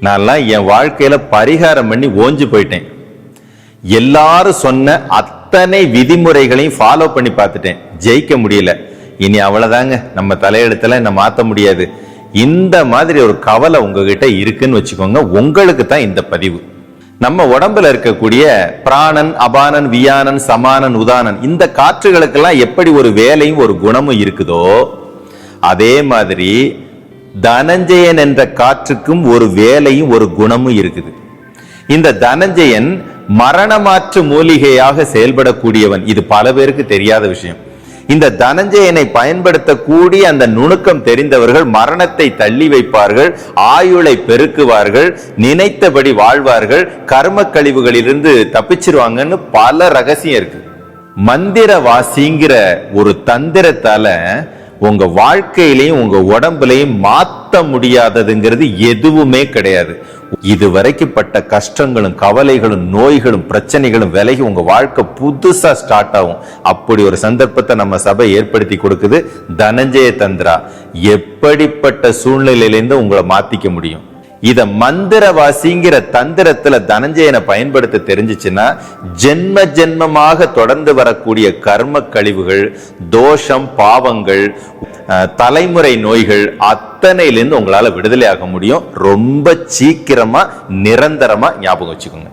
நான்லாம் என் வாழ்க்கையில பரிகாரம் பண்ணி ஓஞ்சு போயிட்டேன். எல்லாரும் சொன்ன அத்தனை விதிமுறைகளையும் ஃபாலோ பண்ணி பார்த்துட்டேன், ஜெயிக்க முடியல. இனி அவ்வளவுதாங்க, நம்ம தலையெழுத்துல என்ன மாத்த முடியாது. இந்த மாதிரி ஒரு கவலை உங்ககிட்ட இருக்குன்னு வச்சுக்கோங்க. உங்களுக்கு தான் இந்த பதிவு. நம்ம உடம்புல இருக்கக்கூடிய பிராணன், அபானன், வியானன், சமானன், உதானன், இந்த காற்றுகளுக்கெல்லாம் எப்படி ஒரு வேலையும் ஒரு குணமும் இருக்குதோ, அதே மாதிரி தனஞ்சயன் என்ற காற்றுக்கும் ஒரு வேலையும் ஒரு குணமும் இருக்குது. இந்த தனஞ்சயன் மரணமாற்று மூலிகையாக செயல்படக்கூடியவன். இது பல பேருக்கு தெரியாத விஷயம். இந்த தனஞ்சயனை பயன்படுத்தக்கூடிய அந்த நுணுக்கம் தெரிந்தவர்கள் மரணத்தை தள்ளி வைப்பார்கள், ஆயுளை பெருக்குவார்கள், நினைத்தபடி வாழ்வார்கள், கர்ம கழிவுகளிலிருந்து தப்பிச்சிருவாங்கன்னு பல ரகசியம் இருக்கு. மந்திரவாசிங்கிற ஒரு தந்திரத்தால உங்க வாழ்க்கையிலையும் உங்க உடம்புலையும் மாத்த முடியாததுங்கிறது எதுவுமே கிடையாது. இதுவரைக்கும் பட்ட கஷ்டங்களும் கவலைகளும் நோய்களும் பிரச்சனைகளும் விலகி உங்க வாழ்க்கை புதுசா ஸ்டார்ட் ஆகும். அப்படி ஒரு சந்தர்ப்பத்தை நம்ம சபை ஏற்படுத்தி கொடுக்குது. தனஞ்சய தந்திரா எப்படிப்பட்ட சூழ்நிலையிலிருந்து உங்களை மாத்திக்க முடியும். இத மந்திரவாசிங்கிற தந்திரத்துல தனஞ்சயனை பயன்படுத்த தெரிஞ்சிச்சுன்னா ஜென்ம ஜென்மமாக தொடர்ந்து வரக்கூடிய கர்ம கழிவுகள், தோஷம், பாவங்கள், தலைமுறை நோய்கள் அத்தனையிலிருந்து உங்களால விடுதலை ஆக முடியும். ரொம்ப சீக்கிரமா நிரந்தரமா ஞாபகம் வச்சுக்கோங்க.